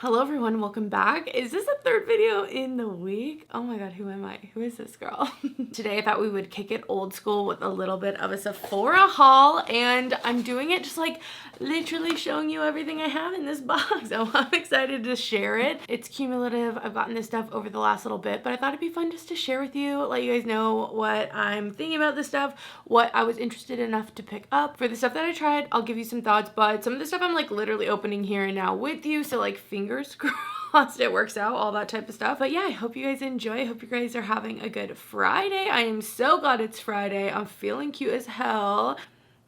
Hello everyone, welcome back. Is this the third video in the week? Oh my god, who am I? Who is this girl? Today I thought we would kick it old school with a little bit of a Sephora haul, and I'm doing it just like literally showing you everything I have in this box. So I'm excited to share it. It's cumulative. I've gotten this stuff over the last little bit, but I thought it'd be fun just to share with you, let you guys know what I'm thinking about this stuff, what I was interested enough to pick up. For the stuff that I tried, I'll give you some thoughts, but some of the stuff I'm like literally opening here and now with you, so like fingers crossed it works out, all that type of stuff. But yeah, I hope you guys enjoy. I hope you guys are having a good Friday. I am so glad it's Friday. I'm feeling cute as hell.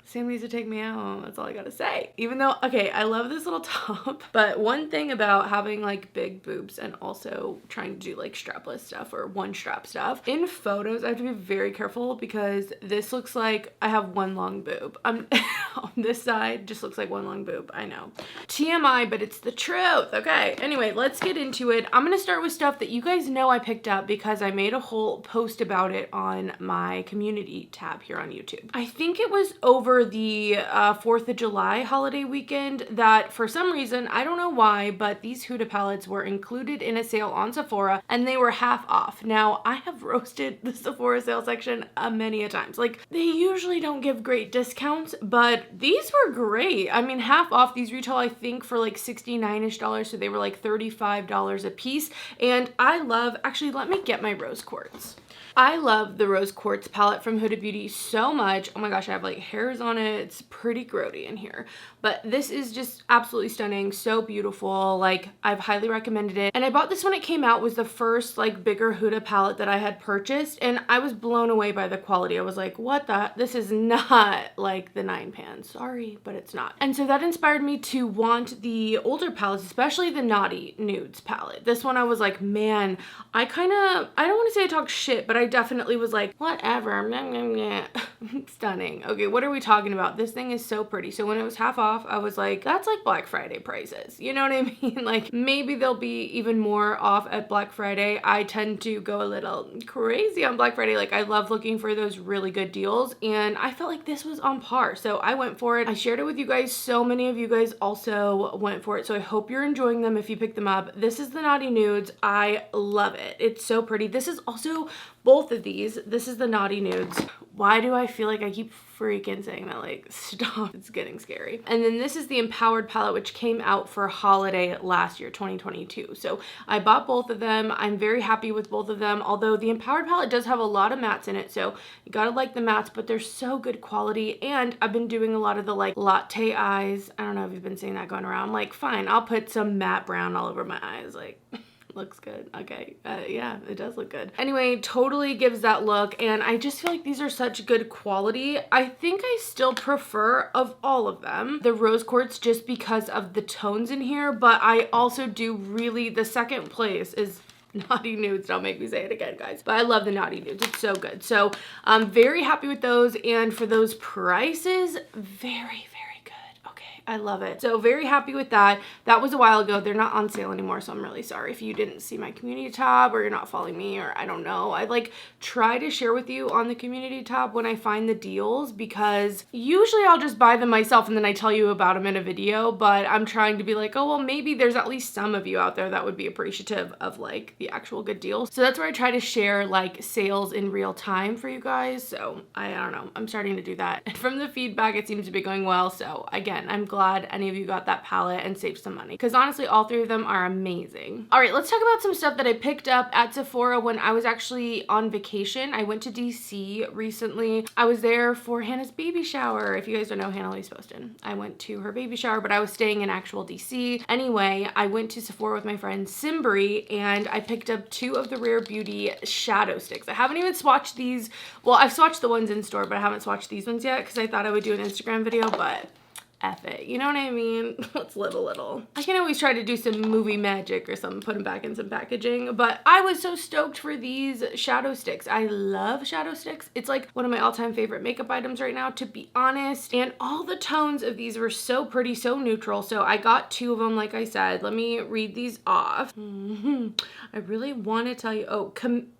Sam needs to take me out. That's all I gotta say. Even though, okay, I love this little top, but one thing about having like big boobs and also trying to do like strapless stuff or one strap stuff, in photos I have to be very careful because this looks like I have one long boob. On this side just looks like one long boob. I know. TMI, but it's the truth. Okay, anyway, let's get into it. I'm gonna start with stuff that you guys know I picked up because I made a whole post about it on my community tab here on YouTube. I think it was over the 4th of July holiday weekend that for some reason, I don't know why, but these Huda palettes were included in a sale on Sephora and they were half off. Now, I have roasted the Sephora sale section many a times. Like, they usually don't give great discounts, but these were great. I mean, half off. These retail, I think, for like $69-ish, so they were like $35 a piece. And I love, actually, let me get my rose quartz. I love the Rose Quartz palette from Huda Beauty so much. Oh my gosh, I have like hairs on it. It's pretty grody in here. But this is just absolutely stunning. So beautiful. Like, I've highly recommended it. And I bought this when it came out. It was the first like bigger Huda palette that I had purchased. And I was blown away by the quality. I was like, what the? This is not like the 9 pan. Sorry, but it's not. And so that inspired me to want the older palettes, especially the Naughty Nudes palette. This one I was like, man, I don't want to say I talked shit, but I definitely was like, whatever. Stunning. Okay, what are we talking about? This thing is so pretty. So when it was half off, I was like, that's like Black Friday prices. You know what I mean? Like, maybe there'll be even more off at Black Friday. I tend to go a little crazy on Black Friday. Like, I love looking for those really good deals, and I felt like this was on par. So I went for it. I shared it with you guys. So many of you guys also went for it. So I hope you're enjoying them if you pick them up. This is the Naughty Nudes. I love it. It's so pretty. This is also both of these. This is the Naughty Nudes. Why do I feel like I keep freaking saying that? Like, stop. It's getting scary. And then this is the Empowered palette, which came out for holiday last year, 2022. So I bought both of them. I'm very happy with both of them, although the Empowered palette does have a lot of mattes in it, so you gotta like the mattes, but they're so good quality. And I've been doing a lot of the like latte eyes. I don't know if you've been seeing that going around. Like, fine, I'll put some matte brown all over my eyes. Like, looks good. Okay. Yeah, it does look good. Anyway, totally gives that look, and I just feel like these are such good quality. I think I still prefer, of all of them, the Rose Quartz just because of the tones in here, but I also do really, the second place is Naughty Nudes. Don't make me say it again, guys. But I love the Naughty Nudes. It's so good. So I'm very happy with those, and for those prices, very good. Okay, I love it. So very happy with that. That was a while ago. They're not on sale anymore, so I'm really sorry if you didn't see my community tab or you're not following me, or I don't know. I like try to share with you on the community tab when I find the deals, because usually I'll just buy them myself and then I tell you about them in a video, but I'm trying to be like, oh, well, maybe there's at least some of you out there that would be appreciative of like the actual good deals. So that's where I try to share like sales in real time for you guys. So I don't know. I'm starting to do that. And from the feedback, it seems to be going well. So again, I'm glad any of you got that palette and saved some money, because honestly, all three of them are amazing. All right, let's talk about some stuff that I picked up at Sephora when I was actually on vacation. I went to DC recently. I was there for Hannah's baby shower. If you guys don't know, Hannah Lee's posted. I went to her baby shower, but I was staying in actual DC. Anyway, I went to Sephora with my friend Simbri, and I picked up 2 of the Rare Beauty shadow sticks. I haven't even swatched these. Well, I've swatched the ones in store, but I haven't swatched these ones yet because I thought I would do an Instagram video, but F it. You know what I mean? Let's live a little. I can always try to do some movie magic or something, put them back in some packaging, but I was so stoked for these shadow sticks. I love shadow sticks. It's like one of my all-time favorite makeup items right now, to be honest. And all the tones of these were so pretty, so neutral. So I got 2 of them, like I said. Let me read these off. I really want to tell you, oh,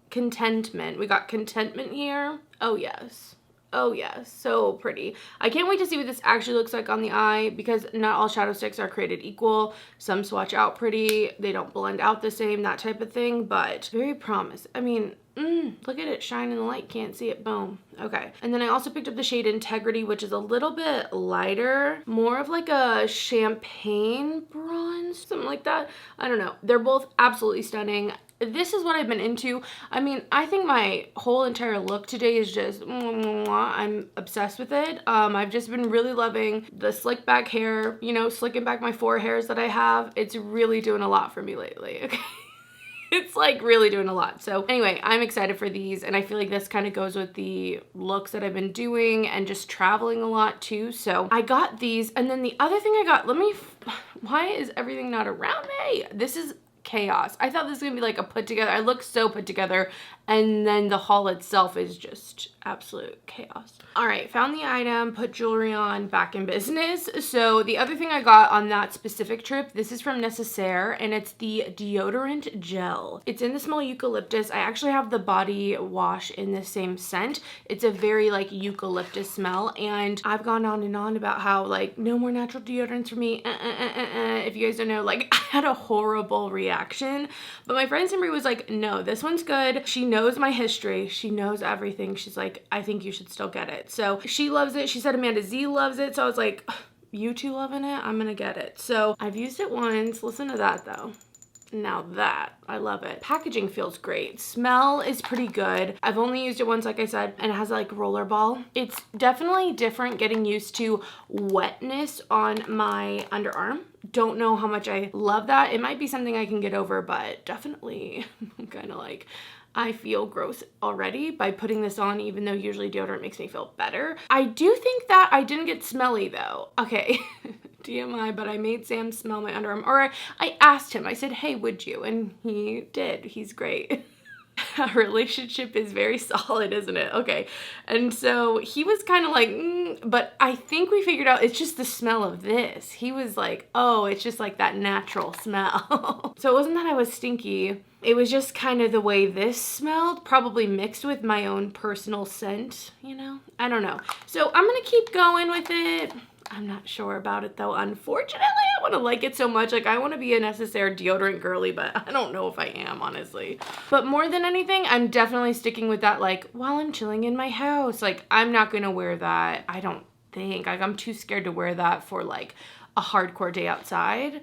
contentment. We got contentment here. Oh, yes. Oh yeah, so pretty. I can't wait to see what this actually looks like on the eye because not all shadow sticks are created equal. Some swatch out pretty, they don't blend out the same, that type of thing, but very promising. I mean, look at it shine in the light, can't see it, boom. Okay, and then I also picked up the shade Integrity, which is a little bit lighter, more of like a champagne bronze, something like that. I don't know. They're both absolutely stunning. This is what I've been into. I mean, I think my whole entire look today is just I'm obsessed with it. I've just been really loving the slick back hair, you know, slicking back my 4 hairs that I have. It's really doing a lot for me lately, okay? It's like really doing a lot. So anyway, I'm excited for these, and I feel like this kind of goes with the looks that I've been doing and just traveling a lot too. So I got these, and then the other thing I got, why is everything not around me? This is chaos. I thought this was gonna be like a put together. I look so put together, and then the haul itself is just absolute chaos. All right, found the item, put jewelry on, back in business. So the other thing I got on that specific trip, this is from Necessaire, and it's the deodorant gel. It's in the smell eucalyptus. I actually have the body wash in the same scent. It's a very like eucalyptus smell, and I've gone on and on about how like no more natural deodorants for me. If you guys don't know, like I had a horrible reaction, but my friend Simri was like, no, this one's good. She knows my history. She knows everything. She's like, I think you should still get it. So she loves it. She said Amanda Z loves it. So I was like, you two loving it? I'm gonna get it. So I've used it once. Listen to that though. Now that, I love it. Packaging feels great. Smell is pretty good. I've only used it once, like I said, and it has like rollerball. It's definitely different getting used to wetness on my underarm. Don't know how much I love that. It might be something I can get over, but definitely kind of like, I feel gross already by putting this on, even though usually deodorant makes me feel better. I do think that I didn't get smelly though. Okay, TMI, but I made Sam smell my underarm, or I asked him, I said, hey, would you? And he did. He's great. Our relationship is very solid, isn't it? Okay. And so he was kind of like, but I think we figured out it's just the smell of this. He was like, oh, it's just like that natural smell. So it wasn't that I was stinky. It was just kind of the way this smelled, probably mixed with my own personal scent, you know? I don't know. So I'm gonna keep going with it. I'm not sure about it though, unfortunately. I want to like it so much. Like I want to be a Necessaire deodorant girly, but I don't know if I am, honestly. But more than anything, I'm definitely sticking with that like while I'm chilling in my house. Like I'm not going to wear that. I don't think. Like I'm too scared to wear that for like a hardcore day outside.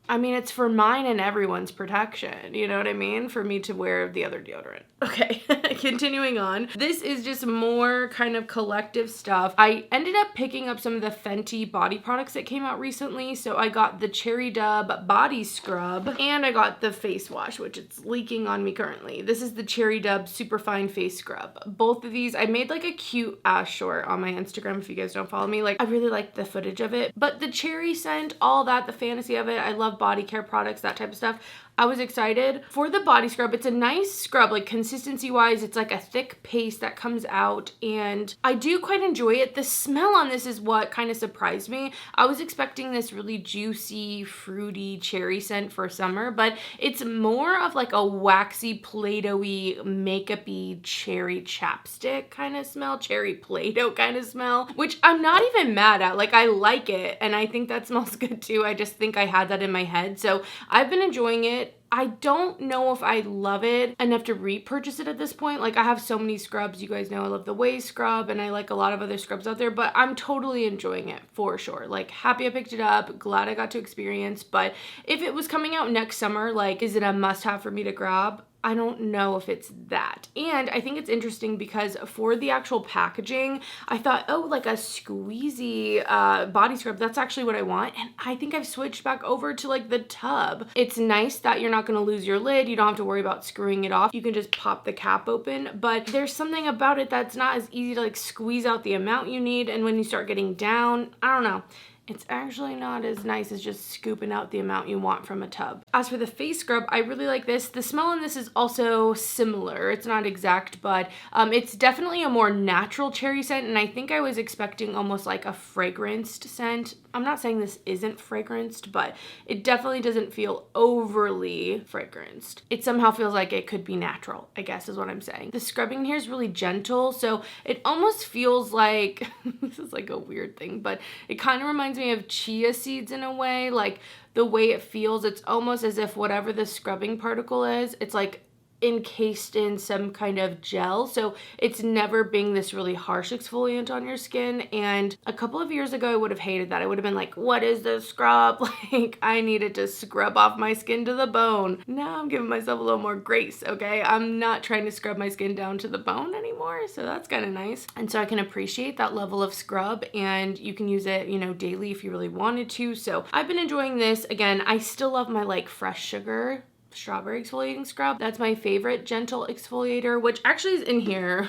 I mean, it's for mine and everyone's protection, you know what I mean? For me to wear the other deodorant. Okay, continuing on. This is just more kind of collective stuff. I ended up picking up some of the Fenty body products that came out recently. So I got the Cherry Dub body scrub and I got the face wash, which it's leaking on me currently. This is the Cherry Dub Superfine Face Scrub. Both of these, I made like a cute ass short on my Instagram if you guys don't follow me. Like I really like the footage of it, but the cherry scent, all that, the fantasy of it, I love body care products, that type of stuff. I was excited for the body scrub. It's a nice scrub, like consistency wise, it's like a thick paste that comes out and I do quite enjoy it. The smell on this is what kind of surprised me. I was expecting this really juicy, fruity cherry scent for summer, but it's more of like a waxy, Play-Doh-y, makeup-y cherry chapstick kind of smell, cherry Play-Doh kind of smell, which I'm not even mad at. Like I like it and I think that smells good too. I just think I had that in my head. So I've been enjoying it. I don't know if I love it enough to repurchase it at this point. Like I have so many scrubs. You guys know I love the Way scrub and I like a lot of other scrubs out there, but I'm totally enjoying it for sure. Like happy I picked it up, glad I got to experience, but if it was coming out next summer, like is it a must have for me to grab? I don't know if it's that. And I think it's interesting because for the actual packaging, I thought, oh, like a squeezy body scrub, that's actually what I want. And I think I've switched back over to like the tub. It's nice that you're not gonna lose your lid. You don't have to worry about screwing it off. You can just pop the cap open, but there's something about it that's not as easy to like squeeze out the amount you need. And when you start getting down, I don't know. It's actually not as nice as just scooping out the amount you want from a tub. As for the face scrub, I really like this. The smell on this is also similar. It's not exact, but it's definitely a more natural cherry scent, and I think I was expecting almost like a fragranced scent. I'm not saying this isn't fragranced, but it definitely doesn't feel overly fragranced. It somehow feels like it could be natural, I guess is what I'm saying. The scrubbing here is really gentle, so it almost feels like, this is like a weird thing, but it kind of reminds me of chia seeds in a way. Like the way it feels, it's almost as if whatever the scrubbing particle is, it's like encased in some kind of gel, so it's never being this really harsh exfoliant on your skin. And a couple of years ago I would have hated that. I would have been like, what is this scrub? Like I needed to scrub off my skin to the bone. Now I'm giving myself a little more grace, okay? I'm not trying to scrub my skin down to the bone anymore, so that's kind of nice. And so I can appreciate that level of scrub, and you can use it, you know, daily if you really wanted to. So I've been enjoying this. Again, I still love my like fresh sugar strawberry exfoliating scrub. That's my favorite gentle exfoliator, which actually is in here.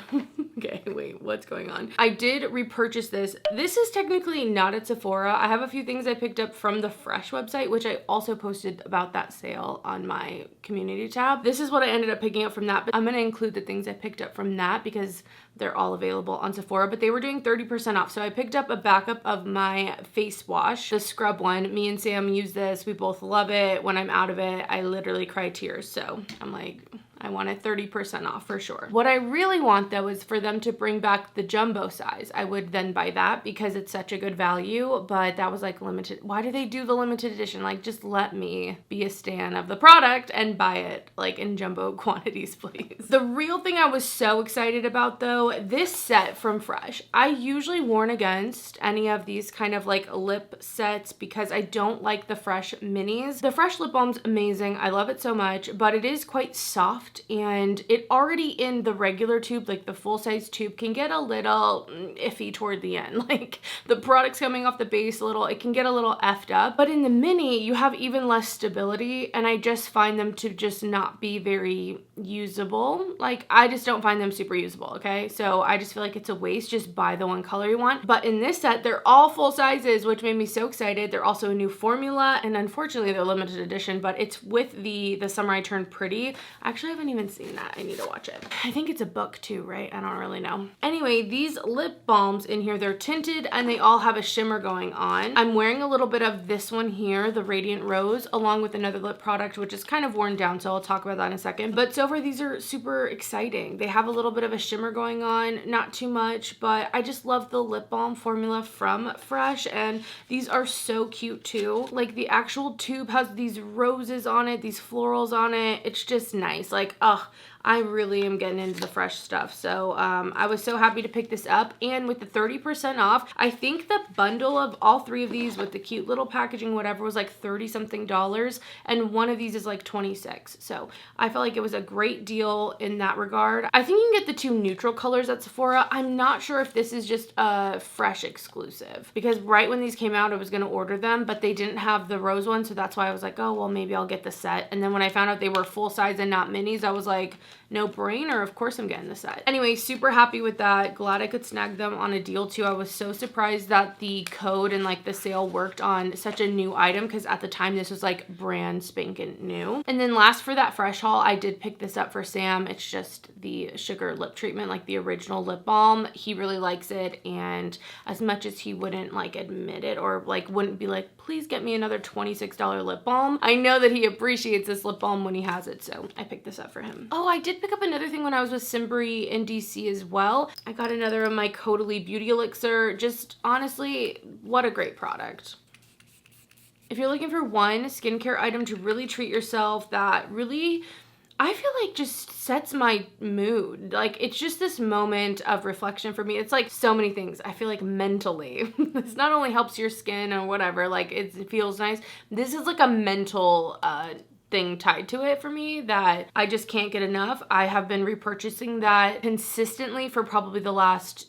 Okay, wait, what's going on? I did repurchase this. This is technically not at Sephora. I have a few things I picked up from the Fresh website, which I also posted about that sale on my community tab. This is what I ended up picking up from that, but I'm gonna include the things I picked up from that because they're all available on Sephora, but they were doing 30% off. So I picked up a backup of my face wash, the scrub one. Me and Sam use this. We both love it. When I'm out of it, I literally cry tears. So I'm like, I wanted 30% off for sure. What I really want though is for them to bring back the jumbo size. I would then buy that because it's such a good value, but that was like limited. Why do they do the limited edition? Like just let me be a stan of the product and buy it like in jumbo quantities, please. The real thing I was so excited about though, this set from Fresh. I usually warn against any of these kind of like lip sets because I don't like the Fresh minis. The Fresh lip balm's amazing. I love it so much, but it is quite soft, and it already in the regular tube, like the full size tube, can get a little iffy toward the end. Like the product's coming off the base a little, it can get a little effed up. But in the mini, you have even less stability, and I just find them to just not be very usable. Like I just don't find them super usable, okay? So I just feel like it's a waste. Just buy the one color you want. But in this set, they're all full sizes, which made me so excited. They're also a new formula, and unfortunately they're limited edition, but it's with the Summer I Turned Pretty. Actually, I haven't even seen that. I need to watch it. I think it's a book too, right? I don't really know. Anyway, these lip balms in here, they're tinted and they all have a shimmer going on. I'm wearing a little bit of this one here, the Radiant Rose, along with another lip product, which is kind of worn down, so I'll talk about that in a second. But so far, these are super exciting. They have a little bit of a shimmer going on, not too much, but I just love the lip balm formula from Fresh, and these are so cute too. Like the actual tube has these roses on it, these florals on it. It's just nice. Like, ugh, I really am getting into the Fresh stuff. So I was so happy to pick this up. And with the 30% off, I think the bundle of all three of these with the cute little packaging, whatever, was like $30-something. And one of these is like $26. So I felt like it was a great deal in that regard. I think you can get the two neutral colors at Sephora. I'm not sure if this is just a Fresh exclusive, because right when these came out, I was going to order them, but they didn't have the rose one. So that's why I was like, oh, well, maybe I'll get the set. And then when I found out they were full size and not minis, I was like, no brainer, of course I'm getting the set. Anyway, super happy with that. Glad I could snag them on a deal too. I was so surprised that the code and like the sale worked on such a new item, because at the time this was like brand spanking new. And then last for that Fresh haul, I did pick this up for Sam. It's just the sugar lip treatment, like the original lip balm. He really likes it, and as much as he wouldn't like admit it or like wouldn't be like, please get me another $26 lip balm, I know that he appreciates this lip balm when he has it, so I picked this up for him. Oh, I did pick up another thing when I was with Simbury in DC as well. I got another of my Caudalie Beauty Elixir. Just honestly, what a great product. If you're looking for one skincare item to really treat yourself that really, I feel like just sets my mood. Like it's just this moment of reflection for me. It's like so many things. I feel like mentally, this not only helps your skin or whatever, like it feels nice. This is like a mental thing tied to it for me that I just can't get enough. I have been repurchasing that consistently for probably the last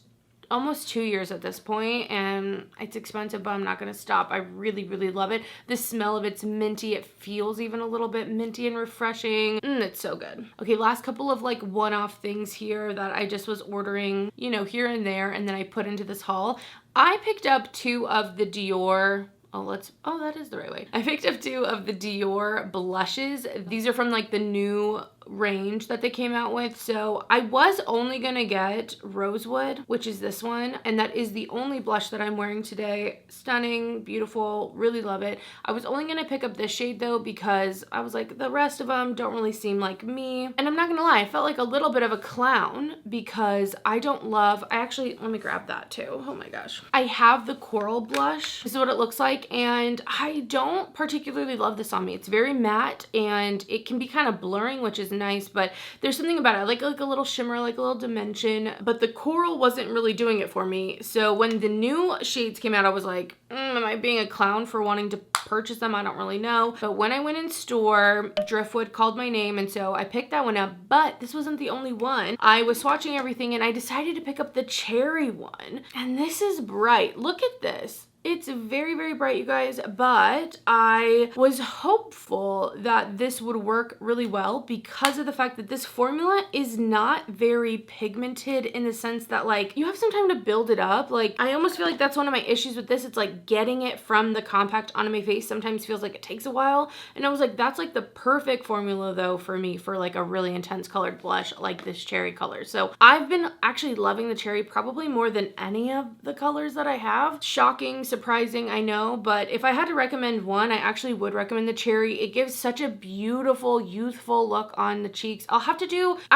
almost 2 years at this point, and it's expensive, but I'm not gonna stop. I really, really love it. The smell of it's minty. It feels even a little bit minty and refreshing. It's so good. Okay, last couple of like one-off things here that I just was ordering, you know, here and there, and then I put into this haul. I picked up 2 of the Dior, that is the right way. I picked up 2 of the Dior blushes. These are from like the new range that they came out with. So I was only gonna get Rosewood, which is this one, and that is the only blush that I'm wearing today. Stunning, beautiful, really love it. I was only gonna pick up this shade though because I was like, the rest of them don't really seem like me. And I'm not gonna lie, I felt like a little bit of a clown because I don't love, let me grab that too. Oh my gosh. I have the Coral blush. This is what it looks like, and I don't particularly love this on me. It's very matte and it can be kind of blurring, which is nice, but there's something about it. I like a little shimmer, like a little dimension, but the Coral wasn't really doing it for me. So when the new shades came out, I was like, am I being a clown for wanting to purchase them? I don't really know. But when I went in store, Driftwood called my name, and so I picked that one up, but this wasn't the only one. I was swatching everything and I decided to pick up the cherry one, and this is bright. Look at this. It's very, very bright, you guys, but I was hopeful that this would work really well because of the fact that this formula is not very pigmented in the sense that, like, you have some time to build it up. Like, I almost feel like that's one of my issues with this. It's like getting it from the compact onto my face sometimes feels like it takes a while. And I was like, that's like the perfect formula though for me for like a really intense colored blush like this cherry color. So I've been actually loving the cherry probably more than any of the colors that I have. Shocking, surprising, I know, but if I had to recommend one, I actually would recommend the cherry. It gives such a beautiful, youthful look on the cheeks. I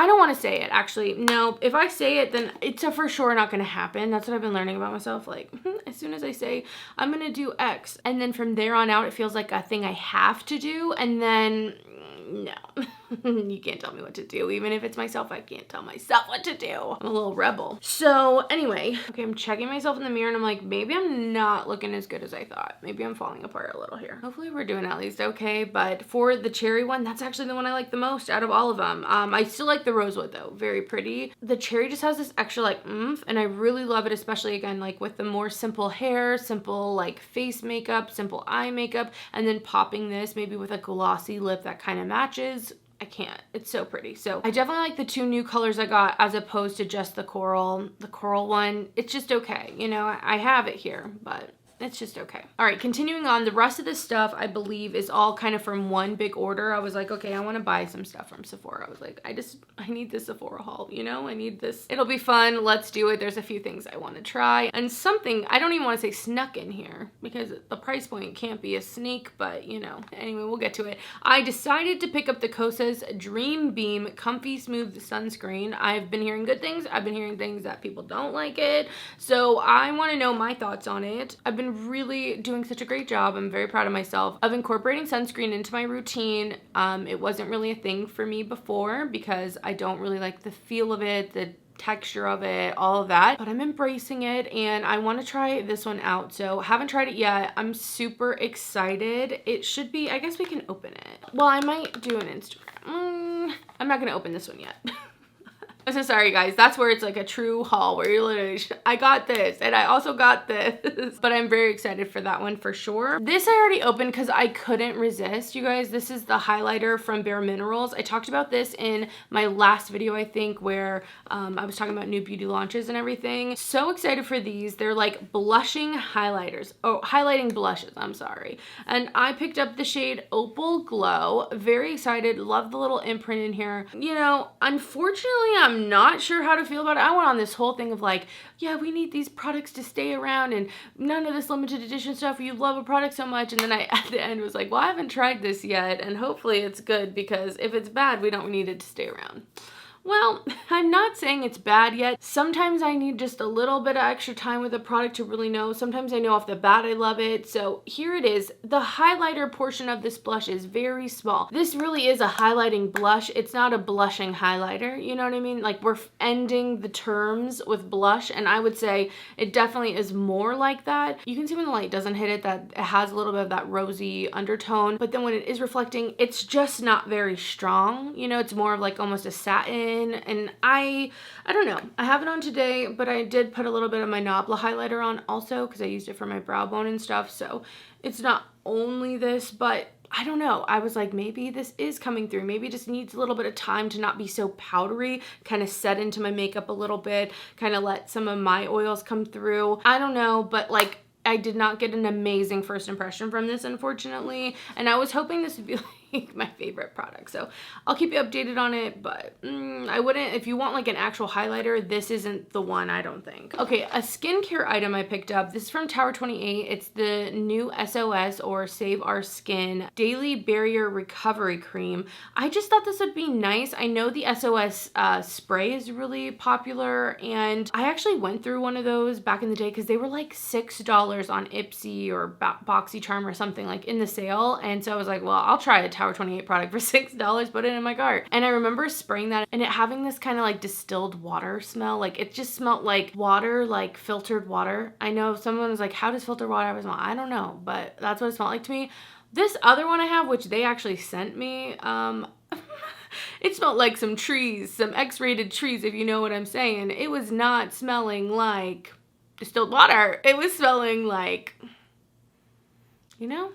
don't want to say it, actually. No, if I say it, then it's a for sure not going to happen. That's what I've been learning about myself. Like, as soon as I say, I'm going to do X, and then from there on out, it feels like a thing I have to do, and then no. You can't tell me what to do. Even if it's myself, I can't tell myself what to do. I'm a little rebel. So anyway, okay, I'm checking myself in the mirror and I'm like, maybe I'm not looking as good as I thought. Maybe I'm falling apart a little here. Hopefully we're doing at least okay. But for the cherry one, that's actually the one I like the most out of all of them. I still like the Rosewood though. Very pretty. The cherry just has this extra like oomph, and I really love it, especially again, like with the more simple hair, simple like face makeup, simple eye makeup, and then popping this maybe with a glossy lip that kind of matches. I can't. It's so pretty. So I definitely like the two new colors I got as opposed to just the coral. The coral one, it's just okay. You know, I have it here, but it's just okay. All right, continuing on, the rest of this stuff I believe is all kind of from one big order. I was like, okay, I want to buy some stuff from Sephora. I was like, I need this Sephora haul, you know? I need this. It'll be fun. Let's do it. There's a few things I want to try, and something, I don't even want to say snuck in here because the price point can't be a sneak, but you know, anyway, we'll get to it. I decided to pick up the Kosas Dream Beam Comfy Smooth Sunscreen. I've been hearing good things. I've been hearing things that people don't like it. So I want to know my thoughts on it. I've been really doing such a great job. I'm very proud of myself of incorporating sunscreen into my routine. It wasn't really a thing for me before because I don't really like the feel of it, the texture of it, all of that, but I'm embracing it and I want to try this one out. So haven't tried it yet. I'm super excited. It should be, I guess we can open it. Well, I might do an Instagram. I'm not going to open this one yet. I'm so sorry guys, that's where it's like a true haul where you're literally, I got this and I also got this, but I'm very excited for that one for sure. This I already opened because I couldn't resist, you guys. This is the highlighter from Bare Minerals. I talked about this in my last video, I think, where I was talking about new beauty launches and everything. So excited for these. They're like blushing highlighters. Oh, highlighting blushes, I'm sorry. And I picked up the shade Opal Glow. Very excited, love the little imprint in here. You know, unfortunately, I'm not sure how to feel about it. I went on this whole thing of like, yeah, we need these products to stay around and none of this limited edition stuff. You love a product so much. And then I, at the end, was like, well, I haven't tried this yet. And hopefully it's good because if it's bad, we don't need it to stay around. Well, I'm not saying it's bad yet. Sometimes I need just a little bit of extra time with a product to really know. Sometimes I know off the bat I love it. So here it is. The highlighter portion of this blush is very small. This really is a highlighting blush. It's not a blushing highlighter. You know what I mean? Like we're ending the terms with blush, and I would say it definitely is more like that. You can see when the light doesn't hit it that it has a little bit of that rosy undertone, but then when it is reflecting, it's just not very strong. You know, it's more of like almost a satin. And I don't know. I have it on today, but I did put a little bit of my Nabla highlighter on also because I used it for my brow bone and stuff. So it's not only this, but I don't know. I was like, maybe this is coming through. Maybe it just needs a little bit of time to not be so powdery, kind of set into my makeup a little bit, kind of let some of my oils come through. I don't know, but like I did not get an amazing first impression from this, unfortunately. And I was hoping this would be like like my favorite product. So I'll keep you updated on it, but I wouldn't, if you want like an actual highlighter, this isn't the one, I don't think. Okay, a skincare item I picked up. This is from Tower 28. It's the new SOS, or Save Our Skin Daily Barrier Recovery Cream. I just thought this would be nice. I know the SOS spray is really popular, and I actually went through one of those back in the day because they were like $6 on Ipsy or BoxyCharm or something, like in the sale. And so I was like, well, I'll try a Tower 28 product for $6, put it in my cart. And I remember spraying that and it having this kind of like distilled water smell. Like it just smelled like water, like filtered water. I know someone was like, how does filtered water smell? I don't know, but that's what it smelled like to me. This other one I have, which they actually sent me, it smelled like some trees, some X-rated trees, if you know what I'm saying. It was not smelling like distilled water. It was smelling like, you know,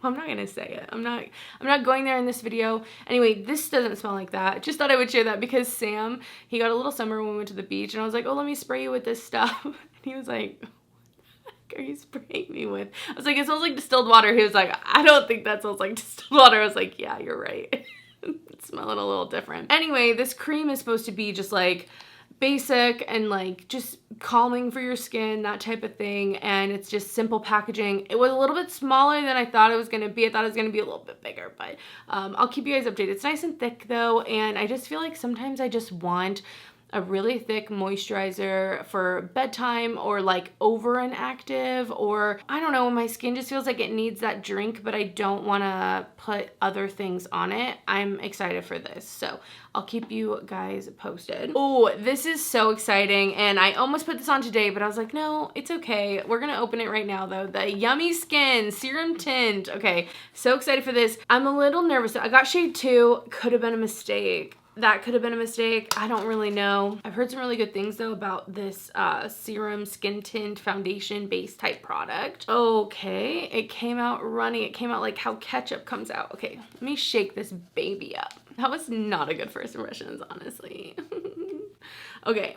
I'm not gonna say it. I'm not going there in this video. Anyway, this doesn't smell like that. Just thought I would share that because Sam, he got a little summer when we went to the beach, and I was like, oh, let me spray you with this stuff. And he was like, are you spraying me with? I was like, it smells like distilled water. He was like, I don't think that smells like distilled water. I was like, yeah, you're right. It's smelling a little different. Anyway, this cream is supposed to be just like basic and like just calming for your skin, that type of thing. And it's just simple packaging. It was a little bit smaller than I thought it was going to be. I thought it was going to be a little bit bigger, but I'll keep you guys updated. It's nice and thick though. And I just feel like sometimes I just want a really thick moisturizer for bedtime, or like over an active, or I don't know, my skin just feels like it needs that drink, but I don't want to put other things on it. I'm excited for this, so I'll keep you guys posted. Oh, this is so exciting, and I almost put this on today, but I was like, no, it's okay. We're gonna open it right now though. The Yummy Skin Serum Tint. Okay, so excited for this. I'm a little nervous. I got shade 2, could have been a mistake. That could have been a mistake. I don't really know. I've heard some really good things though about this serum skin tint foundation base type product. Okay, it came out runny. It came out like how ketchup comes out. Okay, let me shake this baby up. That was not a good first impressions, honestly. Okay,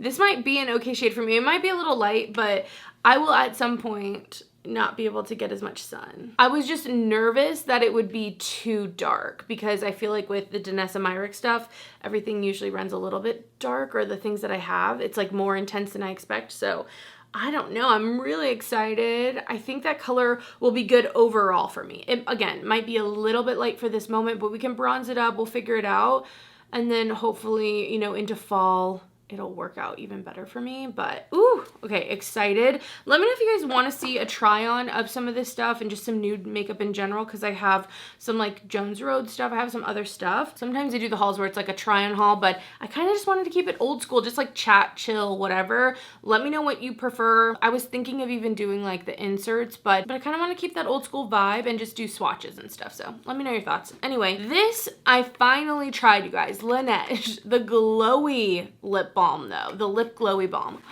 this might be an okay shade for me. It might be a little light, but I will at some point not be able to get as much sun. I was just nervous that it would be too dark, because I feel like with the Danessa Myricks stuff, everything usually runs a little bit dark, or the things that I have, it's like more intense than I expect. So I don't know. I'm really excited. I think that color will be good overall for me. It, again, might be a little bit light for this moment, but we can bronze it up. We'll figure it out. And then hopefully, you know, into fall, it'll work out even better for me. But ooh, okay, excited. Let me know if you guys want to see a try on of some of this stuff and just some nude makeup in general, because I have some like Jones Road stuff. I have some other stuff. Sometimes I do the hauls where it's like a try on haul, but I kind of just wanted to keep it old school, just like chat, chill, whatever. Let me know what you prefer. I was thinking of even doing like the inserts, but I kind of want to keep that old school vibe and just do swatches and stuff. So let me know your thoughts. Anyway, this I finally tried, you guys. Laneige, the glowy lip balm though, the lip glowy balm.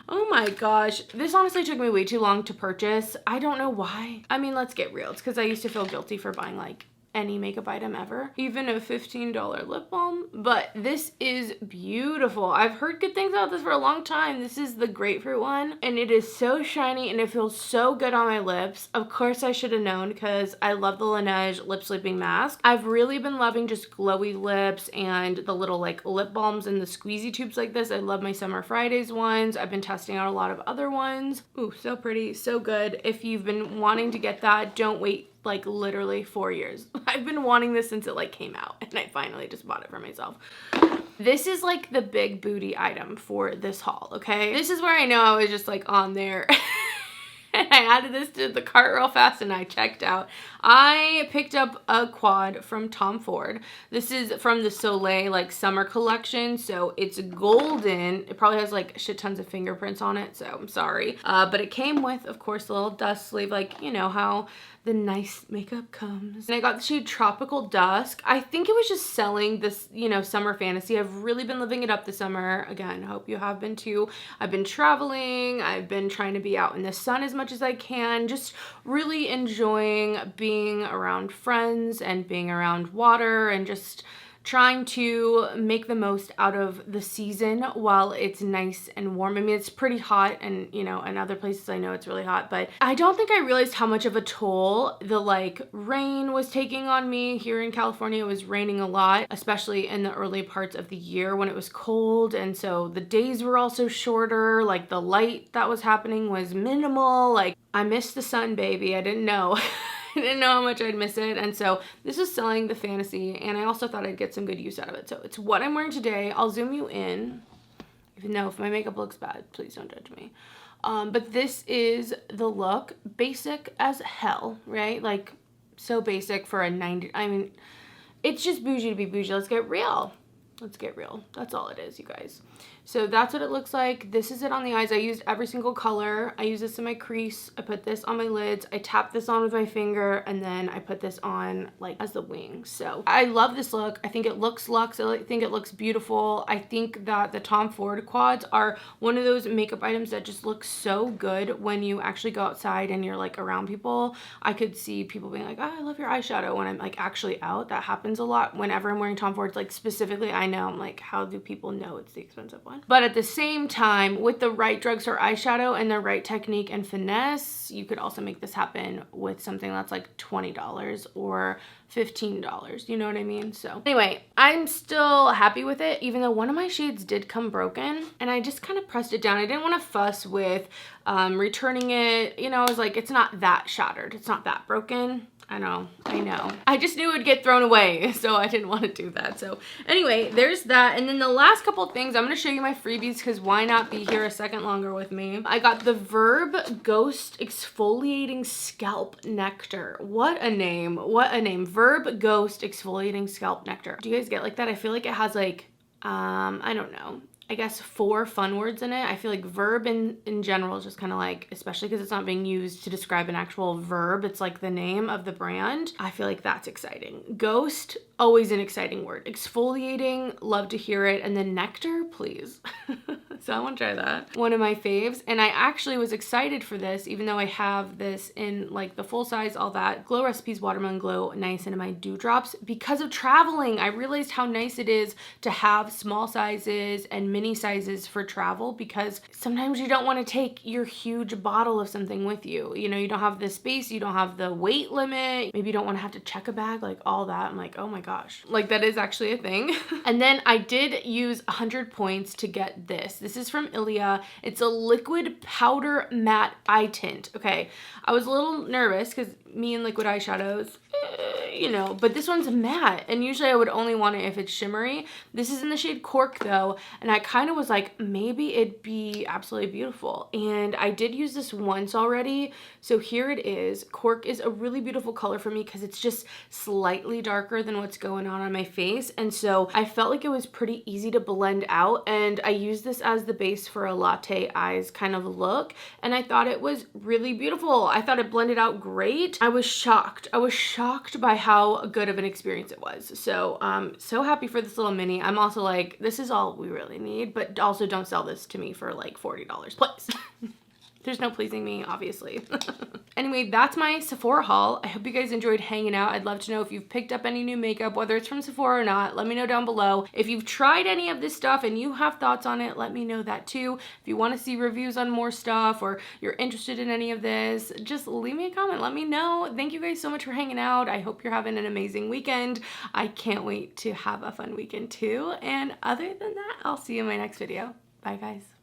Oh my gosh, this honestly took me way too long to purchase. I don't know why. I mean, let's get real. It's because I used to feel guilty for buying like any makeup item ever, even a $15 lip balm, but this is beautiful. I've heard good things about this for a long time. This is the grapefruit one, and it is so shiny and it feels so good on my lips. Of course I should have known, because I love the Laneige lip sleeping mask. I've really been loving just glowy lips and the little like lip balms in the squeezy tubes like this. I love my Summer Fridays ones. I've been testing out a lot of other ones. Ooh, so pretty, so good. If you've been wanting to get that, don't wait like literally 4 years. I've been wanting this since it like came out, and I finally just bought it for myself. This is like the big booty item for this haul, okay? This is where I know I was just like on there. And I added this to the cart real fast and I checked out. I picked up a quad from Tom Ford. This is from the Soleil like summer collection. So it's golden. It probably has like shit tons of fingerprints on it, so I'm sorry. But it came with, of course, a little dust sleeve, like, you know how the nice makeup comes. And I got the shade Tropical Dusk. I think it was just selling this, you know, summer fantasy. I've really been living it up this summer. Again, hope you have been too. I've been traveling. I've been trying to be out in the sun as much as I can. Just really enjoying being around friends and being around water and just trying to make the most out of the season while it's nice and warm. I mean, it's pretty hot, and you know, in other places I know it's really hot, but I don't think I realized how much of a toll the like rain was taking on me. Here in California, it was raining a lot, especially in the early parts of the year when it was cold, and so the days were also shorter. Like the light that was happening was minimal. Like I missed the sun, baby. I didn't know. I didn't know how much I'd miss it. And so this is selling the fantasy, and I also thought I'd get some good use out of it. So it's what I'm wearing today. I'll zoom you in. Even though if my makeup looks bad, please don't judge me. But this is the look. Basic as hell, right? Like so basic for a 90. I mean, it's just bougie to be bougie. Let's get real. Let's get real. That's all it is, you guys. So that's what it looks like. This is it on the eyes. I used every single color. I use this in my crease. I put this on my lids. I tap this on with my finger, and then I put this on like as the wing. So I love this look. I think it looks luxe. I think it looks beautiful. I think that the Tom Ford quads are one of those makeup items that just look so good when you actually go outside and you're like around people. I could see people being like, oh, I love your eyeshadow when I'm like actually out. That happens a lot whenever I'm wearing Tom Fords. Like specifically, I know I'm like, how do people know it's the expensive one? But at the same time, with the right drugstore eyeshadow and the right technique and finesse, you could also make this happen with something that's like $20 or $15. You know what I mean? So anyway, I'm still happy with it, even though one of my shades did come broken, and I just kind of pressed it down. I didn't want to fuss with returning it. You know, I was like, it's not that shattered. It's not that broken. I know. I just knew it would get thrown away, so I didn't want to do that. So anyway, there's that. And then the last couple things, I'm going to show you my freebies because why not be here a second longer with me? I got the Verb Ghost Exfoliating Scalp Nectar. What a name. What a name. Verb Ghost Exfoliating Scalp Nectar. Do you guys get like that? I feel like it has like, I don't know, I guess 4 fun words in it. I feel like verb in general is just kind of like, especially because it's not being used to describe an actual verb. It's like the name of the brand. I feel like that's exciting. Ghost, always an exciting word. Exfoliating, love to hear it. And then nectar, please. So I want to try that. One of my faves. And I actually was excited for this, even though I have this in like the full size, all that. Glow Recipes Watermelon Glow Nice into my dewdrops. Because of traveling, I realized how nice it is to have small sizes and mini sizes for travel, because sometimes you don't want to take your huge bottle of something with you. You know, you don't have the space, you don't have the weight limit. Maybe you don't want to have to check a bag, like all that. I'm like, oh my gosh, like that is actually a thing. And then I did use 100 points to get this. This is from Ilia. It's a liquid powder matte eye tint. Okay, I was a little nervous because me and liquid eyeshadows, you know, but this one's matte, and usually I would only want it if it's shimmery. This is in the shade Cork though, and I kind of was like, maybe it'd be absolutely beautiful. And I did use this once already, so here it is. Cork is a really beautiful color for me because it's just slightly darker than what's going on my face, and so I felt like it was pretty easy to blend out, and I used this as the base for a latte eyes kind of look, and I thought it was really beautiful. I thought it blended out great. I was shocked. I was shocked by how good of an experience it was. So so happy for this little mini. I'm also like, this is all we really need, but also don't sell this to me for like $40, please. There's no pleasing me, obviously. Anyway, that's my Sephora haul. I hope you guys enjoyed hanging out. I'd love to know if you've picked up any new makeup, whether it's from Sephora or not. Let me know down below. If you've tried any of this stuff and you have thoughts on it, let me know that too. If you want to see reviews on more stuff or you're interested in any of this, just leave me a comment. Let me know. Thank you guys so much for hanging out. I hope you're having an amazing weekend. I can't wait to have a fun weekend too. And other than that, I'll see you in my next video. Bye, guys.